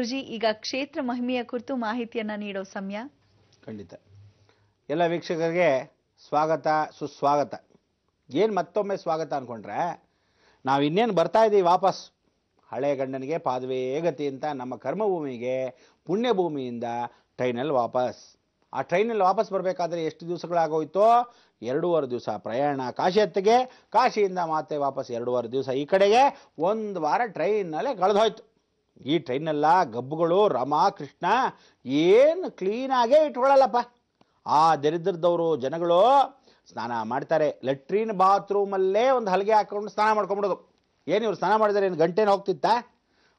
ಗುರುಜಿ, ಈಗ ಕ್ಷೇತ್ರ ಮಹಿಮೆಯ ಕುರಿತು ಮಾಹಿತಿಯನ್ನ ನೀಡೋ ಸಮಯ. ಖಂಡಿತ. ಎಲ್ಲ ವೀಕ್ಷಕರಿಗೆ ಸ್ವಾಗತ, ಸುಸ್ವಾಗತ. ಏನು ಮತ್ತೊಮ್ಮೆ ಸ್ವಾಗತ ಅನ್ಕೊಂಡ್ರೆ, ನಾವು ಇನ್ನೇನು ಬರ್ತಾ ಇದ್ದೀವಿ ವಾಪಸ್. ಹಳೆ ಗಂಡನಿಗೆ ಪಾದವೇ ಗತಿ ಅಂತ ನಮ್ಮ ಕರ್ಮಭೂಮಿಗೆ ಪುಣ್ಯಭೂಮಿಯಿಂದ ಟ್ರೈನಲ್ಲಿ ವಾಪಸ್. ಆ ಟ್ರೈನಲ್ಲಿ ವಾಪಸ್ ಬರಬೇಕಾದ್ರೆ ಎಷ್ಟು ದಿವಸಗಳಾಗೋಯ್ತೋ? 2.5 ದಿವಸ ಪ್ರಯಾಣ ಕಾಶಿಯತ್ತಿಗೆ, ಕಾಶಿಯಿಂದ ಮತ್ತೆ ವಾಪಸ್ 2.5 ದಿವಸ ಈ ಕಡೆಗೆ, 1 ವಾರ ಟ್ರೈನ್ನಲ್ಲೇ ಕಳೆದೋಯ್ತು. ಈ ಟ್ರೈನೆಲ್ಲ ಗಬ್ಬುಗಳು ರಾಮ ಕೃಷ್ಣ ಏನು ಕ್ಲೀನಾಗೇ ಇಟ್ಕೊಳ್ಳಲ್ಲಪ್ಪ. ಆ ದರಿದ್ರದವರು ಜನಗಳು ಸ್ನಾನ ಮಾಡ್ತಾರೆ, ಲೆಟ್ರಿನ್ ಬಾತ್ರೂಮಲ್ಲೇ ಒಂದು ಹಲಗೆ ಹಾಕೊಂಡು ಸ್ನಾನ ಮಾಡ್ಕೊಂಬಿಡೋದು. ಏನು ಇವ್ರು ಸ್ನಾನ ಮಾಡಿದರೆ ಏನು ಗಂಟೆನ ಹೋಗ್ತಿತ್ತಾ?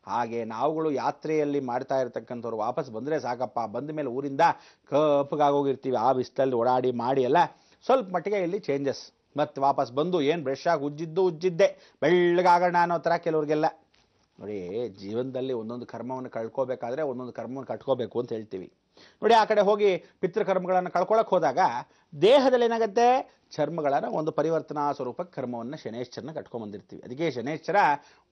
ಹಾಗೆ ನಾವುಗಳು ಯಾತ್ರೆಯಲ್ಲಿ ಮಾಡ್ತಾ ಇರ್ತಕ್ಕಂಥವ್ರು ವಾಪಸ್ ಬಂದರೆ ಸಾಕಪ್ಪ. ಬಂದ ಮೇಲೆ ಊರಿಂದ ಕಪ್ಪಗಾಗೋಗಿರ್ತೀವಿ. ಆ ಬಿಸಿಲಲ್ಲಿ ಓಡಾಡಿ ಮಾಡಿ ಎಲ್ಲ ಸ್ವಲ್ಪ ಮಟ್ಟಿಗೆ ಇಲ್ಲಿ ಚೇಂಜಸ್. ಮತ್ತು ವಾಪಸ್ ಬಂದು ಏನು ಬ್ರಷ್ ಆಗಿ ಉಜ್ಜಿದ್ದೆ ಬೆಳ್ಳಗಾಗೋಣ ಅನ್ನೋ ಥರ ಕೆಲವ್ರಿಗೆಲ್ಲ. ನೋಡಿ, ಜೀವನದಲ್ಲಿ ಒಂದೊಂದು ಕರ್ಮವನ್ನು ಕಳ್ಕೋಬೇಕಾದ್ರೆ ಒಂದೊಂದು ಕರ್ಮವನ್ನು ಕಟ್ಕೋಬೇಕು ಅಂತ ಹೇಳ್ತೀವಿ. ನೋಡಿ, ಆ ಕಡೆ ಹೋಗಿ ಪಿತೃಕರ್ಮಗಳನ್ನು ಕಳ್ಕೊಳಕ್ಕೆ ಹೋದಾಗ ದೇಹದಲ್ಲಿ ಏನಾಗುತ್ತೆ? ಚರ್ಮಗಳನ್ನು ಒಂದು ಪರಿವರ್ತನಾ ಸ್ವರೂಪಕ್ಕೆ ಕರ್ಮವನ್ನು ಶನೇಶ್ವರನ ಕಟ್ಕೊಂಡ್ಬಂದಿರ್ತೀವಿ. ಅದಕ್ಕೆ ಶನೇಶ್ವರ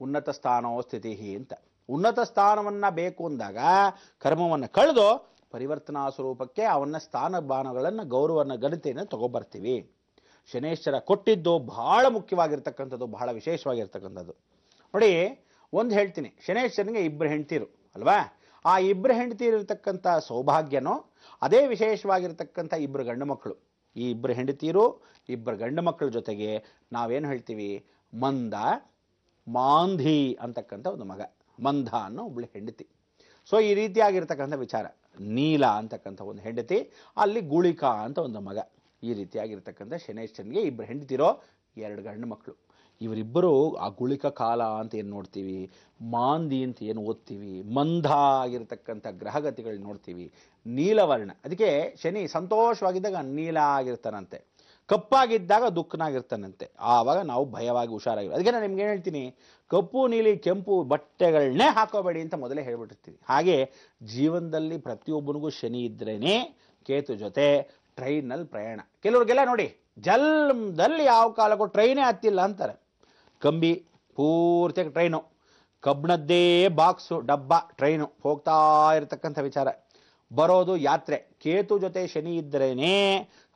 ಉನ್ನತ ಸ್ಥಾನೋ ಸ್ಥಿತಿ ಅಂತ. ಉನ್ನತ ಸ್ಥಾನವನ್ನು ಬೇಕು ಅಂದಾಗ ಕರ್ಮವನ್ನು ಕಳೆದು ಪರಿವರ್ತನಾ ಸ್ವರೂಪಕ್ಕೆ ಅವನ್ನ ಸ್ಥಾನಮಾನಗಳನ್ನು ಗೌರವನ ಘನತೆಯನ್ನು ತಗೊಬರ್ತೀವಿ. ಶನೇಶ್ವರ ಕೊಟ್ಟಿದ್ದು ಬಹಳ ಮುಖ್ಯವಾಗಿರ್ತಕ್ಕಂಥದ್ದು, ಬಹಳ ವಿಶೇಷವಾಗಿರ್ತಕ್ಕಂಥದ್ದು. ನೋಡಿ, ಒಂದು ಹೇಳ್ತೀನಿ, ಶನೇಶ್ವರನಿಗೆ 2 ಹೆಂಡ್ತಿರು ಅಲ್ವಾ? ಆ 2 ಹೆಂಡತಿಯರು ಇರತಕ್ಕಂಥ ಸೌಭಾಗ್ಯನೋ ಅದೇ ವಿಶೇಷವಾಗಿರ್ತಕ್ಕಂಥ 2 ಗಂಡು ಮಕ್ಕಳು. ಈ 2 ಹೆಂಡತಿಯರು 2 ಗಂಡು ಮಕ್ಕಳ ಜೊತೆಗೆ ನಾವೇನು ಹೇಳ್ತೀವಿ? ಮಂದ ಮಾಂಧಿ ಅಂತಕ್ಕಂಥ ಒಂದು ಮಗ, ಮಂದ ಅನ್ನೋ ಒಬ್ಬಳು ಹೆಂಡತಿ. ಸೊ ಈ ರೀತಿಯಾಗಿರ್ತಕ್ಕಂಥ ವಿಚಾರ. ನೀಲ ಅಂತಕ್ಕಂಥ ಒಂದು ಹೆಂಡತಿ, ಅಲ್ಲಿ ಗುಳಿಕಾ ಅಂತ ಒಂದು ಮಗ. ಈ ರೀತಿಯಾಗಿರ್ತಕ್ಕಂಥ ಶನೇಶ್ವರನಿಗೆ 2 ಹೆಂಡತಿರೋ 2 ಗಂಡು ಮಕ್ಕಳು. ಇವರಿಬ್ಬರು ಆ ಗುಳಿಕ ಕಾಲ ಅಂತ ಏನು ನೋಡ್ತೀವಿ, ಮಾಂದಿ ಅಂತ ಏನು ಓದ್ತೀವಿ, ಮಂದ ಆಗಿರ್ತಕ್ಕಂಥ ಗ್ರಹಗತಿಗಳು ನೋಡ್ತೀವಿ, ನೀಲವರ್ಣ. ಅದಕ್ಕೆ ಶನಿ ಸಂತೋಷವಾಗಿದ್ದಾಗ ನೀಲ ಆಗಿರ್ತಾನಂತೆ, ಕಪ್ಪಾಗಿದ್ದಾಗ ದುಃಖನಾಗಿರ್ತಾನಂತೆ. ಆವಾಗ ನಾವು ಭಯವಾಗಿ ಹುಷಾರಾಗಿ. ಅದಕ್ಕೆ ನಾನು ನಿಮ್ಗೆ ಏನು ಹೇಳ್ತೀನಿ, ಕಪ್ಪು ನೀಲಿ ಕೆಂಪು ಬಟ್ಟೆಗಳನ್ನೇ ಹಾಕೋಬೇಡಿ ಅಂತ ಮೊದಲೇ ಹೇಳ್ಬಿಟ್ಟಿರ್ತೀವಿ. ಹಾಗೆ ಜೀವನದಲ್ಲಿ ಪ್ರತಿಯೊಬ್ಬನಿಗೂ ಶನಿ ಇದ್ರೇನೆ ಕೇತು ಜೊತೆ ಟ್ರೈನಲ್ಲಿ ಪ್ರಯಾಣ. ಕೆಲವ್ರಿಗೆಲ್ಲ ನೋಡಿ, ಜಲ್ಮದಲ್ಲಿ ಯಾವ ಕಾಲಕ್ಕೂ ಟ್ರೈನೇ ಹತ್ತಿಲ್ಲ ಅಂತಾರೆ. ಕಂಬಿ ಪೂರ್ತಿಯಾಗಿ ಟ್ರೈನು, ಕಬ್ಬಿಣದ್ದೇ ಬಾಕ್ಸು ಡಬ್ಬ ಟ್ರೈನು ಹೋಗ್ತಾ ಇರತಕ್ಕಂಥ ವಿಚಾರ. ಬರೋದು ಯಾತ್ರೆ. ಕೇತು ಜೊತೆ ಶನಿ ಇದ್ರೇನೆ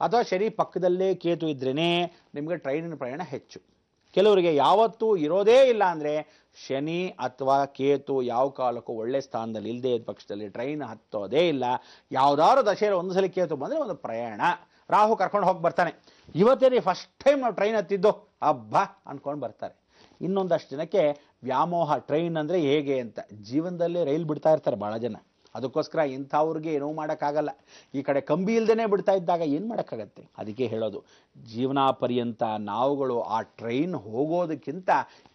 ಅಥವಾ ಶನಿ ಪಕ್ಕದಲ್ಲೇ ಕೇತು ಇದ್ರೇನೆ ನಿಮಗೆ ಟ್ರೈನಿನ ಪ್ರಯಾಣ ಹೆಚ್ಚು. ಕೆಲವರಿಗೆ ಯಾವತ್ತೂ ಇರೋದೇ ಇಲ್ಲ ಅಂದರೆ ಶನಿ ಅಥವಾ ಕೇತು ಯಾವ ಕಾಲಕ್ಕೂ ಒಳ್ಳೆ ಸ್ಥಾನದಲ್ಲಿ ಇಲ್ಲದೆ ಇದ್ದ ಪಕ್ಷದಲ್ಲಿ ಟ್ರೈನ್ ಹತ್ತೋದೇ ಇಲ್ಲ. ಯಾವುದಾದ್ರು ದಶೆಯಲ್ಲಿ ಒಂದು ಸಲ ಕೇತು ಬಂದರೆ ಒಂದು ಪ್ರಯಾಣ. ರಾಹು ಕರ್ಕೊಂಡು ಹೋಗಿ ಬರ್ತಾನೆ. ಇವತ್ತೇನೆ ಫಸ್ಟ್ ಟೈಮ್ ನಾವು ಟ್ರೈನ್ ಹತ್ತಿದ್ದು ಹಬ್ಬ ಅಂದ್ಕೊಂಡು ಬರ್ತಾರೆ. ಇನ್ನೊಂದಷ್ಟು ಜನಕ್ಕೆ ವ್ಯಾಮೋಹ, ಟ್ರೈನ್ ಅಂದರೆ ಹೇಗೆ ಅಂತ. ಜೀವನದಲ್ಲಿ ರೈಲ್ ಬಿಡ್ತಾ ಇರ್ತಾರೆ ಭಾಳ ಜನ. ಅದಕ್ಕೋಸ್ಕರ ಇಂಥವ್ರಿಗೆ ಏನೂ ಮಾಡೋಕ್ಕಾಗಲ್ಲ. ಈ ಕಡೆ ಕಂಬಿ ಇಲ್ದೇ ಬಿಡ್ತಾ ಇದ್ದಾಗ ಏನು ಮಾಡೋಕ್ಕಾಗತ್ತೆ? ಅದಕ್ಕೆ ಹೇಳೋದು, ಜೀವನ ಪರ್ಯಂತ ನಾವುಗಳು ಆ ಟ್ರೈನ್ ಹೋಗೋದಕ್ಕಿಂತ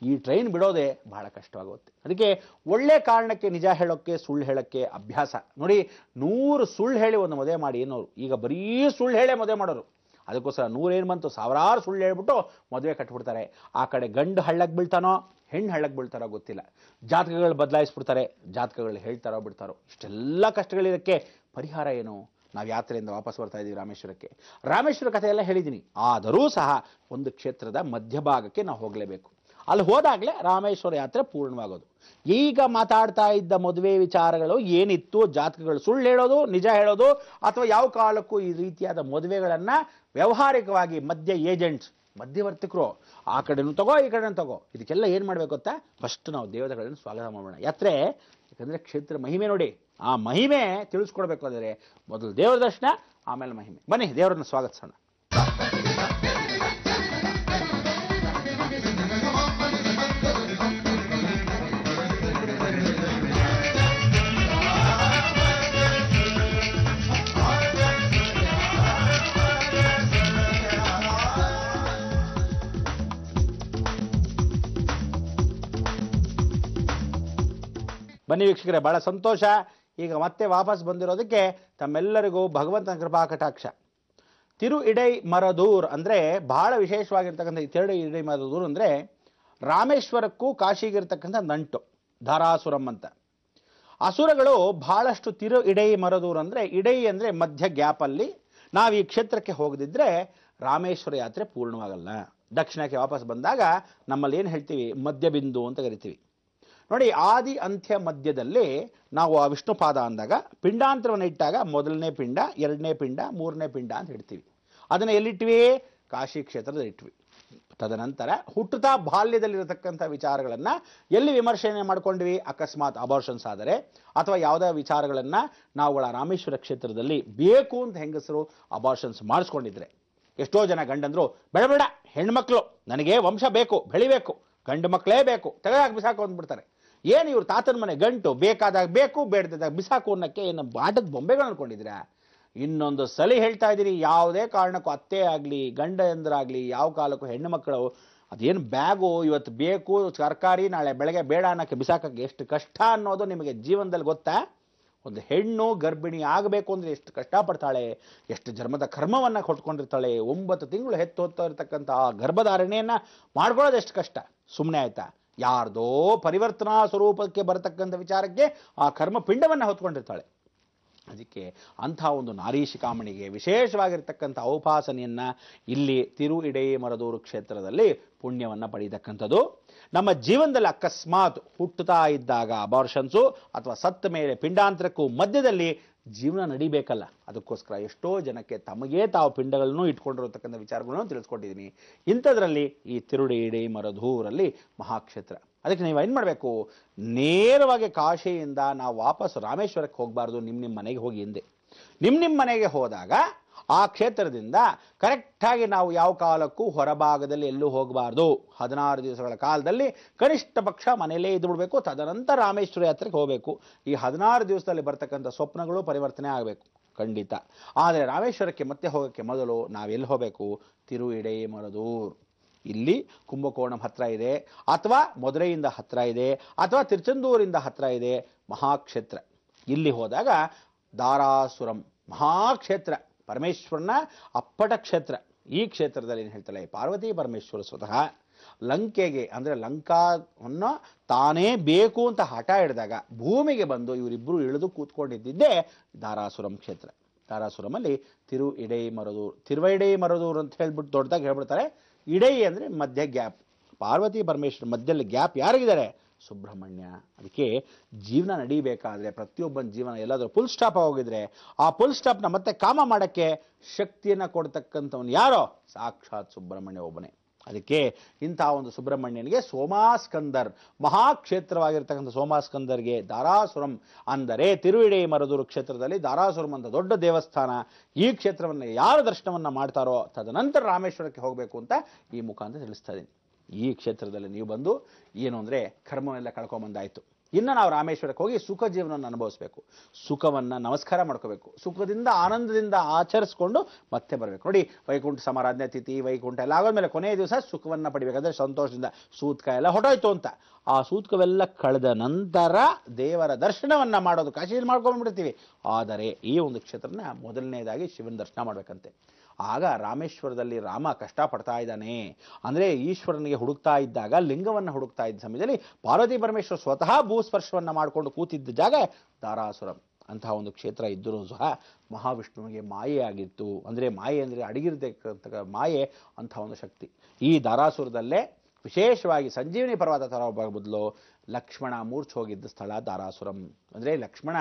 ಈ ಟ್ರೈನ್ ಬಿಡೋದೇ ಬಹಳ ಕಷ್ಟವಾಗುತ್ತೆ. ಅದಕ್ಕೆ ಒಳ್ಳೆ ಕಾರಣಕ್ಕೆ ನಿಜ ಹೇಳೋಕ್ಕೆ ಸುಳ್ಳು ಹೇಳೋಕ್ಕೆ ಅಭ್ಯಾಸ. ನೋಡಿ, 100 ಸುಳ್ಳು ಹೇಳಿ ಒಂದು ಮದುವೆ ಮಾಡಿ ಏನೋರು ಈಗ ಬರೀ ಸುಳ್ಳು ಹೇಳೇ ಮದುವೆ ಮಾಡೋರು. ಅದಕ್ಕೋಸ್ಕರ 100 ಏನು ಬಂತು, 1000 ಸುಳ್ಳು ಹೇಳ್ಬಿಟ್ಟು ಮದುವೆ ಕಟ್ಬಿಡ್ತಾರೆ. ಆ ಕಡೆ ಗಂಡು ಹಳ್ಳಕ್ಕೆ ಬೀಳ್ತಾನೋ ಹೆಣ್ಣು ಹಳ್ಳಕ್ಕೆ ಬೀಳ್ತಾರೋ ಗೊತ್ತಿಲ್ಲ. ಜಾತಕಗಳು ಬದಲಾಯಿಸ್ಬಿಡ್ತಾರೆ, ಜಾತಕಗಳು ಹೇಳ್ತಾರೋ ಬಿಡ್ತಾರೋ. ಇಷ್ಟೆಲ್ಲ ಕಷ್ಟಗಳಿರೋಕ್ಕೆ ಪರಿಹಾರ ಏನು? ನಾವು ಯಾತ್ರೆಯಿಂದ ವಾಪಸ್ ಬರ್ತಾ ಇದ್ದೀವಿ ರಾಮೇಶ್ವರಕ್ಕೆ. ರಾಮೇಶ್ವರ ಕಥೆ ಎಲ್ಲ ಹೇಳಿದ್ದೀನಿ. ಆದರೂ ಸಹ ಒಂದು ಕ್ಷೇತ್ರದ ಮಧ್ಯಭಾಗಕ್ಕೆ ನಾವು ಹೋಗಲೇಬೇಕು. ಅಲ್ಲಿ ಹೋದಾಗಲೇ ರಾಮೇಶ್ವರ ಯಾತ್ರೆ ಪೂರ್ಣವಾಗೋದು. ಈಗ ಮಾತಾಡ್ತಾ ಇದ್ದ ಮದುವೆ ವಿಚಾರಗಳು ಏನಿತ್ತು, ಜಾತಕಗಳು ಸುಳ್ಳು ಹೇಳೋದು ನಿಜ ಹೇಳೋದು ಅಥವಾ ಯಾವ ಕಾಲಕ್ಕೂ ಈ ರೀತಿಯಾದ ಮದುವೆಗಳನ್ನು ವ್ಯಾವಹಾರಿಕವಾಗಿ ಏಜೆಂಟ್ಸ್ ಮಧ್ಯವರ್ತಿಕರು ಆ ಕಡೆನೂ ತಗೋ ಈ ಕಡೆನೂ ತಗೋ, ಇದಕ್ಕೆಲ್ಲ ಏನು ಮಾಡಬೇಕು ಗೊತ್ತಾ? ಫಸ್ಟ್ ನಾವು ದೇವತೆಗಳನ್ನು ಸ್ವಾಗತ ಮಾಡೋಣ. ಯಾತ್ರೆ ಯಾಕಂದರೆ ಕ್ಷೇತ್ರ ಮಹಿಮೆ ನೋಡಿ, ಆ ಮಹಿಮೆ ತಿಳಿಸ್ಕೊಡ್ಬೇಕು ಅಂದರೆ ಮೊದಲು ದೇವರ ದರ್ಶನ, ಆಮೇಲೆ ಮಹಿಮೆ. ಬನ್ನಿ ದೇವರನ್ನು ಸ್ವಾಗತಿಸೋಣ. ಬನ್ನಿ ವೀಕ್ಷಕರೇ, ಬಹಳ ಸಂತೋಷ. ಈಗ ಮತ್ತೆ ವಾಪಸ್ ಬಂದಿರೋದಕ್ಕೆ ತಮ್ಮೆಲ್ಲರಿಗೂ ಭಗವಂತನ ಕೃಪಾ ಕಟಾಕ್ಷ. ತಿರು ಇಡೈ ಮರದೂರ್ ಅಂದರೆ ಬಹಳ ವಿಶೇಷವಾಗಿರ್ತಕ್ಕಂಥ ಈ ತಿರು ಇಡೈ ಮರದೂರ್ ಅಂದರೆ ರಾಮೇಶ್ವರಕ್ಕೂ ಕಾಶಿಗಿರ್ತಕ್ಕಂಥ ನಂಟು, ಧಾರಾಸುರಂ ಅಂತ. ಅಸುರಗಳು ಬಹಳಷ್ಟು ತಿರು ಇಡೈ ಮರದೂರ್ ಅಂದರೆ, ಇಡೈ ಅಂದರೆ ಮಧ್ಯ ಗ್ಯಾಪಲ್ಲಿ ನಾವು ಈ ಕ್ಷೇತ್ರಕ್ಕೆ ಹೋಗದಿದ್ದರೆ ರಾಮೇಶ್ವರ ಯಾತ್ರೆ ಪೂರ್ಣವಾಗಲ್ಲ. ದಕ್ಷಿಣಕ್ಕೆ ವಾಪಸ್ ಬಂದಾಗ ನಮ್ಮಲ್ಲಿ ಏನು ಹೇಳ್ತೀವಿ, ಮಧ್ಯಬಿಂದು ಅಂತ ಕರಿತೀವಿ. ನೋಡಿ, ಆದಿ ಅಂತ್ಯ ಮಧ್ಯದಲ್ಲಿ ನಾವು ಆ ವಿಷ್ಣು ಪಾದ ಅಂದಾಗ ಪಿಂಡಾಂತರವನ್ನು ಇಟ್ಟಾಗ ಮೊದಲನೇ ಪಿಂಡ, ಎರಡನೇ ಪಿಂಡ, ಮೂರನೇ ಪಿಂಡ ಅಂತ ಹೇಳ್ತೀವಿ. ಅದನ್ನು ಎಲ್ಲಿಟ್ವಿ? ಕಾಶಿ ಕ್ಷೇತ್ರದಲ್ಲಿ ಇಟ್ವಿ. ತದನಂತರ ಹುಟ್ಟುತ್ತಾ ಬಾಲ್ಯದಲ್ಲಿರತಕ್ಕಂಥ ವಿಚಾರಗಳನ್ನು ಎಲ್ಲಿ ವಿಮರ್ಶನೆ ಮಾಡ್ಕೊಂಡ್ವಿ? ಅಕಸ್ಮಾತ್ ಅಬಾರ್ಷನ್ಸ್ ಆದರೆ ಅಥವಾ ಯಾವುದೇ ವಿಚಾರಗಳನ್ನು ನಾವುಗಳ ರಾಮೇಶ್ವರ ಕ್ಷೇತ್ರದಲ್ಲಿ ಬೇಕು ಅಂತ ಹೆಂಗಸರು ಅಬಾರ್ಷನ್ಸ್ ಮಾಡಿಸ್ಕೊಂಡಿದ್ರೆ, ಎಷ್ಟೋ ಜನ ಗಂಡಂದ್ರು ಬೇಡ ಬೇಡ ಹೆಣ್ಮಕ್ಳು ನನಗೆ ವಂಶ ಬೇಕು, ಬೆಳಿಬೇಕು, ಗಂಡು ಮಕ್ಕಳೇ ಬೇಕು, ತೆಗೆದಾಗಿ ಬಿಸಾಕು ಅಂದ್ಬಿಡ್ತಾರೆ. ಏನು ಇವ್ರು ತಾತನ ಮನೆ ಗಂಟು, ಬೇಕಾದಾಗ ಬೇಕು, ಬೇಡದಾಗ ಬಿಸಾಕು ಅನ್ನೋಕ್ಕೆ ಏನು ಆಟದ ಬೊಂಬೆಗಳು ಅನ್ಕೊಂಡಿದ್ದೀರಾ? ಇನ್ನೊಂದು ಸಲ ಹೇಳ್ತಾ ಇದ್ದೀನಿ, ಯಾವುದೇ ಕಾರಣಕ್ಕೂ ಅತ್ತೆ ಆಗಲಿ ಗಂಡ ಎಂದರಾಗಲಿ ಯಾವ ಕಾಲಕ್ಕೂ ಹೆಣ್ಣು ಮಕ್ಕಳು ಅದೇನು ಬ್ಯಾಗು ಇವತ್ತು ಬೇಕು ತರಕಾರಿ ನಾಳೆ ಬೆಳಗ್ಗೆ ಬೇಡ ಅನ್ನೋಕ್ಕೆ ಬಿಸಾಕಕ್ಕೆ ಎಷ್ಟು ಕಷ್ಟ ಅನ್ನೋದು ನಿಮಗೆ ಜೀವನದಲ್ಲಿ ಗೊತ್ತಾ? ಒಂದು ಹೆಣ್ಣು ಗರ್ಭಿಣಿ ಆಗಬೇಕು ಅಂದರೆ ಎಷ್ಟು ಕಷ್ಟಪಡ್ತಾಳೆ, ಎಷ್ಟು ಜನ್ಮದ ಕರ್ಮವನ್ನು ಕೊಟ್ಕೊಂಡಿರ್ತಾಳೆ. 9 ತಿಂಗಳು ಹೊತ್ತಾ ಇರತಕ್ಕಂಥ ಆ ಗರ್ಭಧಾರಣೆಯನ್ನು ಮಾಡ್ಕೊಳ್ಳೋದು ಎಷ್ಟು ಕಷ್ಟ. ಸುಮ್ಮನೆ ಆಯ್ತಾ? ಯಾರ್ದೋ ಪರಿವರ್ತನಾ ಸ್ವರೂಪಕ್ಕೆ ಬರತಕ್ಕಂಥ ವಿಚಾರಕ್ಕೆ ಆ ಕರ್ಮ ಪಿಂಡವನ್ನು ಹೊತ್ಕೊಂಡಿರ್ತಾಳೆ. ಅದಕ್ಕೆ ಅಂಥ ಒಂದು ನಾರೀ ಶಿಖಾಮಣಿಗೆ ವಿಶೇಷವಾಗಿರ್ತಕ್ಕಂಥ ಔಪಾಸನೆಯನ್ನು ಇಲ್ಲಿ ತಿರುಇಡೆಮರದೂರು ಕ್ಷೇತ್ರದಲ್ಲಿ ಪುಣ್ಯವನ್ನು ಪಡೆಯತಕ್ಕಂಥದ್ದು. ನಮ್ಮ ಜೀವನದಲ್ಲಿ ಅಕಸ್ಮಾತ್ ಹುಟ್ಟುತ್ತಾ ಇದ್ದಾಗ ಅಬಾರ್ಷನ್ಸು ಅಥವಾ ಸತ್ತ ಮೇಲೆ ಪಿಂಡಾಂತರಕ್ಕೂ ಮಧ್ಯದಲ್ಲಿ ಜೀವನ ನಡಿಬೇಕಲ್ಲ, ಅದಕ್ಕೋಸ್ಕರ ಎಷ್ಟೋ ಜನಕ್ಕೆ ತಮಗೇ ತಾವು ಪಿಂಡಗಳನ್ನು ಇಟ್ಕೊಂಡಿರತಕ್ಕಂಥ ವಿಚಾರಗಳನ್ನು ತಿಳಿಸ್ಕೊಟ್ಟಿದ್ದೀನಿ. ಇಂಥದ್ರಲ್ಲಿ ಈ ತಿರುಇಡೆಮರದೂರಲ್ಲಿ ಮಹಾಕ್ಷೇತ್ರ. ಅದಕ್ಕೆ ನೀವು ಏನು ಮಾಡಬೇಕು? ನೇರವಾಗಿ ಕಾಶಿಯಿಂದ ನಾವು ವಾಪಸ್ ರಾಮೇಶ್ವರಕ್ಕೆ ಹೋಗಬಾರ್ದು, ನಿಮ್ಮ ಮನೆಗೆ ಹೋಗಿ ಹಿಂದೆ. ನಿಮ್ಮ ಮನೆಗೆ ಹೋದಾಗ ಆ ಕ್ಷೇತ್ರದಿಂದ ಕರೆಕ್ಟಾಗಿ ನಾವು ಯಾವ ಕಾಲಕ್ಕೂ ಹೊರಭಾಗದಲ್ಲಿ ಎಲ್ಲೂ ಹೋಗಬಾರ್ದು. 16 ದಿವಸಗಳ ಕಾಲದಲ್ಲಿ ಕನಿಷ್ಠ ಪಕ್ಷ ಮನೆಯಲ್ಲೇ ಇದ್ದು ಬಿಡಬೇಕು. ತದನಂತರ ರಾಮೇಶ್ವರ ಯಾತ್ರೆಗೆ ಹೋಗಬೇಕು. ಈ 16 ದಿವಸದಲ್ಲಿ ಬರ್ತಕ್ಕಂಥ ಸ್ವಪ್ನಗಳು ಪರಿವರ್ತನೆ ಆಗಬೇಕು ಖಂಡಿತ. ಆದರೆ ರಾಮೇಶ್ವರಕ್ಕೆ ಮತ್ತೆ ಹೋಗೋಕ್ಕೆ ಮೊದಲು ನಾವೆಲ್ಲಿ ಹೋಗಬೇಕು? ತಿರುಇಡೆಮರದೂರು. ಇಲ್ಲಿ ಕುಂಭಕೋಣಂ ಹತ್ರ ಇದೆ, ಅಥವಾ ಮಧುರೈಯಿಂದ ಹತ್ರ ಇದೆ, ಅಥವಾ ತಿರುಚೆಂದೂರಿಂದ ಹತ್ರ ಇದೆ ಮಹಾಕ್ಷೇತ್ರ. ಇಲ್ಲಿ ಹೋದಾಗ ದಾರಾಸುರಂ ಮಹಾಕ್ಷೇತ್ರ, ಪರಮೇಶ್ವರನ ಅಪ್ಪಟ ಕ್ಷೇತ್ರ. ಈ ಕ್ಷೇತ್ರದಲ್ಲಿ ಏನು ಹೇಳ್ತಾಳೆ? ಪಾರ್ವತಿ ಪರಮೇಶ್ವರ ಸ್ವತಃ ಲಂಕೆಗೆ ಅಂದರೆ ಲಂಕಾವನ್ನು ತಾನೇ ಬೇಕು ಅಂತ ಹಠ ಹಿಡಿದಾಗ ಭೂಮಿಗೆ ಬಂದು ಇವರಿಬ್ಬರು ಇಳಿದು ಕೂತ್ಕೊಂಡಿದ್ದಿದ್ದೇ ದಾರಾಸುರಂ ಕ್ಷೇತ್ರ. ದಾರಾಸುರಮಲ್ಲಿ ತಿರುಇಡೆಮರದೂರು, ತಿರುವೈಡೆಮರದೂರು ಅಂತ ಹೇಳ್ಬಿಟ್ಟು ದೊಡ್ಡದಾಗಿ ಹೇಳ್ಬಿಡ್ತಾರೆ. ಇಡೈ ಅಂದರೆ ಮಧ್ಯ ಗ್ಯಾಪ್, ಪಾರ್ವತಿ ಪರಮೇಶ್ವರ ಮಧ್ಯದಲ್ಲಿ ಗ್ಯಾಪ್ ಯಾರಿಗಿದ್ದಾರೆ? ಸುಬ್ರಹ್ಮಣ್ಯ. ಅದಕ್ಕೆ ಜೀವನ ನಡೀಬೇಕಾದ್ರೆ ಪ್ರತಿಯೊಬ್ಬನ ಜೀವನ ಎಲ್ಲಾದರೂ ಫುಲ್ ಸ್ಟಾಪ್ ಹೋಗಿದ್ರೆ ಆ ಫುಲ್ ಸ್ಟಾಪ್ನ ಮತ್ತೆ ಕಾಮ ಮಾಡೋಕ್ಕೆ ಶಕ್ತಿಯನ್ನು ಕೊಡ್ತಕ್ಕಂಥವನು ಯಾರೋ? ಸಾಕ್ಷಾತ್ ಸುಬ್ರಹ್ಮಣ್ಯ ಒಬ್ಬನೇ. ಅದಕ್ಕೆ ಇಂಥ ಒಂದು ಸುಬ್ರಹ್ಮಣ್ಯನಿಗೆ ಸೋಮಾಸ್ಕಂದರ್, ಮಹಾಕ್ಷೇತ್ರವಾಗಿರ್ತಕ್ಕಂಥ ಸೋಮಾಸ್ಕಂದರ್ಗೆ ದಾರಾಸುರಂ ಅಂದರೆ ತಿರುಇಡೆಮರದೂರು ಕ್ಷೇತ್ರದಲ್ಲಿ ದಾರಾಸುರಂ ಅಂತ ದೊಡ್ಡ ದೇವಸ್ಥಾನ. ಈ ಕ್ಷೇತ್ರವನ್ನು ಯಾರು ದರ್ಶನವನ್ನು ಮಾಡ್ತಾರೋ ತದನಂತರ ರಾಮೇಶ್ವರಕ್ಕೆ ಹೋಗಬೇಕು ಅಂತ ಈ ಮುಖಾಂತರ ತಿಳಿಸ್ತಾ ಇದ್ದೀನಿ. ಈ ಕ್ಷೇತ್ರದಲ್ಲಿ ನೀವು ಬಂದು ಏನು ಅಂದರೆ ಕರ್ಮವೆಲ್ಲ ಕಳ್ಕೊಂಬಂದಾಯಿತು. ಇನ್ನು ನಾವು ರಾಮೇಶ್ವರಕ್ಕೆ ಹೋಗಿ ಸುಖ ಜೀವನವನ್ನು ಅನುಭವಿಸಬೇಕು, ಸುಖವನ್ನು ನಮಸ್ಕಾರ ಮಾಡ್ಕೋಬೇಕು, ಸುಖದಿಂದ ಆನಂದದಿಂದ ಆಚರಿಸ್ಕೊಂಡು ಮತ್ತೆ ಬರಬೇಕು. ನೋಡಿ, ವೈಕುಂಠ ಸಮಾರಾಧನೆ ತಿಥಿ ವೈಕುಂಠ ಎಲ್ಲ ಆಗೋದ್ಮೇಲೆ ಕೊನೆಯ ದಿವಸ ಸುಖವನ್ನು ಪಡಿಬೇಕಾದ್ರೆ ಸಂತೋಷದಿಂದ ಸೂತ್ಕ ಎಲ್ಲ ಹೊಟ್ಟೋಯ್ತು ಅಂತ ಆ ಸೂತ್ಕವೆಲ್ಲ ಕಳೆದ ನಂತರ ದೇವರ ದರ್ಶನವನ್ನು ಮಾಡೋದು ಕಾಶಿಯಲ್ಲಿ ಮಾಡ್ಕೊಂಡ್ಬಿಡ್ತೀವಿ. ಆದರೆ ಈ ಒಂದು ಕ್ಷೇತ್ರನ ಮೊದಲನೇದಾಗಿ ಶಿವನ ದರ್ಶನ ಮಾಡಬೇಕಂತೆ. ಆಗ ರಾಮೇಶ್ವರದಲ್ಲಿ ರಾಮ ಕಷ್ಟಪಡ್ತಾ ಇದ್ದಾನೆ ಅಂದರೆ ಈಶ್ವರನಿಗೆ ಹುಡುಕ್ತಾ ಇದ್ದಾಗ, ಲಿಂಗವನ್ನು ಹುಡುಕ್ತಾ ಇದ್ದ ಸಮಯದಲ್ಲಿ ಪಾರ್ವತಿ ಪರಮೇಶ್ವರ ಸ್ವತಃ ಭೂಸ್ಪರ್ಶವನ್ನು ಮಾಡಿಕೊಂಡು ಕೂತಿದ್ದ ಜಾಗ ದಾರಾಸುರಂ. ಅಂತಹ ಒಂದು ಕ್ಷೇತ್ರ ಇದ್ದರೂ ಸಹ ಮಹಾವಿಷ್ಣುವಿಗೆ ಮಾಯೆ ಆಗಿತ್ತು. ಅಂದರೆ ಮಾಯೆ ಅಂದರೆ ಅಡಗಿರತಕ್ಕಂಥ ಮಾಯೆ, ಅಂಥ ಒಂದು ಶಕ್ತಿ. ಈ ದಾರಾಸುರದಲ್ಲೇ ವಿಶೇಷವಾಗಿ ಸಂಜೀವನಿ ಪರ್ವತ ಥರ ಬದಲು ಲಕ್ಷ್ಮಣ ಮೂರ್ಛೆ ಹೋಗಿದ್ದ ಸ್ಥಳ ದಾರಾಸುರಂ. ಅಂದರೆ ಲಕ್ಷ್ಮಣ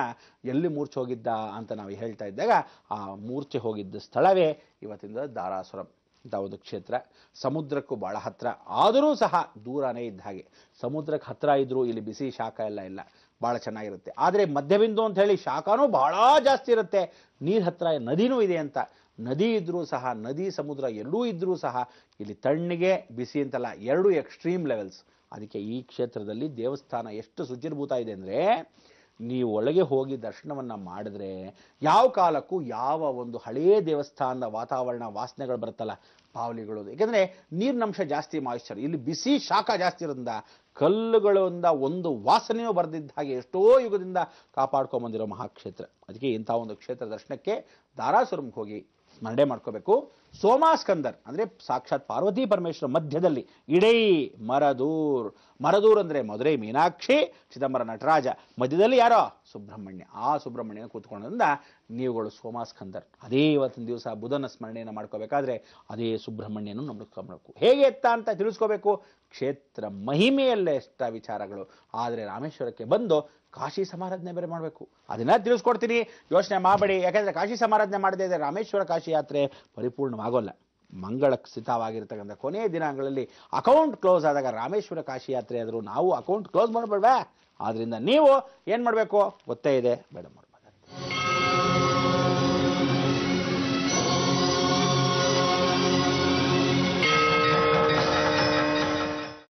ಎಲ್ಲಿ ಮೂರ್ಛೆ ಹೋಗಿದ್ದ ಅಂತ ನಾವು ಹೇಳ್ತಾ ಇದ್ದಾಗ ಆ ಮೂರ್ಛೆ ಹೋಗಿದ್ದ ಸ್ಥಳವೇ ಇವತ್ತಿಂದ ದಾರಾಸುರಂ. ಇಂಥ ಒಂದು ಕ್ಷೇತ್ರ ಸಮುದ್ರಕ್ಕೂ ಭಾಳ ಹತ್ತಿರ, ಆದರೂ ಸಹ ದೂರನೇ ಇದ್ದ ಹಾಗೆ. ಸಮುದ್ರಕ್ಕೆ ಹತ್ತಿರ ಇದ್ದರೂ ಇಲ್ಲಿ ಬಿಸಿ ಶಾಖ ಇಲ್ಲ, ಭಾಳ ಚೆನ್ನಾಗಿರುತ್ತೆ. ಆದರೆ ಮಧ್ಯಬಿಂದು ಅಂತ ಹೇಳಿ ಶಾಖನೂ ಭಾಳ ಜಾಸ್ತಿ ಇರುತ್ತೆ. ನೀರು ಹತ್ತಿರ ನದಿನೂ ಇದೆ ಅಂತ. ನದಿ ಇದ್ದರೂ ಸಹ, ನದಿ ಸಮುದ್ರ ಎರಡೂ ಇದ್ದರೂ ಸಹ ಇಲ್ಲಿ ತಣ್ಣಗೆ ಬಿಸಿ ಅಂತಲ್ಲ, ಎರಡೂ ಎಕ್ಸ್ಟ್ರೀಮ್ ಲೆವೆಲ್ಸ್. ಅದಕ್ಕೆ ಈ ಕ್ಷೇತ್ರದಲ್ಲಿ ದೇವಸ್ಥಾನ ಎಷ್ಟು ಶುಚಿರ್ಭೂತ ಇದೆ ಅಂದರೆ ನೀವು ಒಳಗೆ ಹೋಗಿ ದರ್ಶನವನ್ನು ಮಾಡಿದ್ರೆ ಯಾವ ಕಾಲಕ್ಕೂ ಯಾವ ಒಂದು ಹಳೆಯ ದೇವಸ್ಥಾನದ ವಾತಾವರಣ ವಾಸನೆಗಳು ಬರುತ್ತಲ್ಲ, ಬಾವಲಿಗಳು. ಏಕೆಂದರೆ ನೀರಿನಂಶ ಜಾಸ್ತಿ, ಮಾಯಿಶ್ಚರ್. ಇಲ್ಲಿ ಬಿಸಿ ಶಾಖ ಜಾಸ್ತಿ ಇರೋದ್ರಿಂದ ಕಲ್ಲುಗಳಿಂದ ಒಂದು ವಾಸನೆಯೂ ಬರೆದಿದ್ದ ಹಾಗೆ ಎಷ್ಟೋ ಯುಗದಿಂದ ಕಾಪಾಡ್ಕೊಂಬಂದಿರೋ ಮಹಾಕ್ಷೇತ್ರ. ಅದಕ್ಕೆ ಇಂಥ ಒಂದು ಕ್ಷೇತ್ರ ದರ್ಶನಕ್ಕೆ ದಾರಾಸುರಂಗೆ ಹೋಗಿ ಸ್ಮರಣೆ ಮಾಡ್ಕೋಬೇಕು. ಸೋಮಾಸ್ಕಂದರ್ ಅಂದರೆ ಸಾಕ್ಷಾತ್ ಪಾರ್ವತಿ ಪರಮೇಶ್ವರ ಮಧ್ಯದಲ್ಲಿ ಇಡೀ ಮರದೂರ್ ಅಂದರೆ ಮಧುರೈ ಮೀನಾಕ್ಷಿ, ಚಿದಂಬರ ನಟರಾಜ, ಮಧ್ಯದಲ್ಲಿ ಯಾರೋ ಸುಬ್ರಹ್ಮಣ್ಯ. ಆ ಸುಬ್ರಹ್ಮಣ್ಯನ ಕೂತ್ಕೊಳ್ಳೋದ್ರಿಂದ ನೀವುಗಳು ಸೋಮಾಸ್ಕಂದರ್. ಅದೇ ಇವತ್ತಿನ ದಿವಸ ಬುಧನ ಸ್ಮರಣೆಯನ್ನು ಮಾಡ್ಕೋಬೇಕಾದ್ರೆ ಅದೇ ಸುಬ್ರಹ್ಮಣ್ಯನು ನಂಬಿಸ್ಕೊಬೇಕು. ಹೇಗೆ ಎತ್ತ ಅಂತ ತಿಳಿಸ್ಕೋಬೇಕು. ಕ್ಷೇತ್ರ ಮಹಿಮೆಯಲ್ಲೇ ಎಷ್ಟ ವಿಚಾರಗಳು. ಆದರೆ ರಾಮೇಶ್ವರಕ್ಕೆ ಬಂದು ಕಾಶಿ ಸಮಾರಾಧನೆ ಬೇರೆ ಮಾಡಬೇಕು. ಅದನ್ನ ತಿಳಿಸ್ಕೊಡ್ತೀನಿ, ಯೋಚನೆ ಮಾಡಬೇಡಿ. ಯಾಕೆಂದರೆ ಕಾಶಿ ಸಮಾರಾಧನೆ ಮಾಡದೇ ಇದ್ದರೆ ರಾಮೇಶ್ವರ ಕಾಶಿ ಯಾತ್ರೆ ಪರಿಪೂರ್ಣವಾಗೋಲ್ಲ. ಮಂಗಳಕ್ಷಿತವಾಗಿರ್ತಕ್ಕಂಥ ಕೊನೆಯ ದಿನಗಳಲ್ಲಿ ಅಕೌಂಟ್ ಕ್ಲೋಸ್ ಆದಾಗ ರಾಮೇಶ್ವರ ಕಾಶಿ ಯಾತ್ರೆ ಆದರೂ ನಾವು ಅಕೌಂಟ್ ಕ್ಲೋಸ್ ಮಾಡಬೇಡ್ವಾ? ಆದ್ದರಿಂದ ನೀವು ಏನು ಮಾಡಬೇಕು ಗೊತ್ತೇ ಇದೆ, ಬೇಡ ಮಾಡಿ.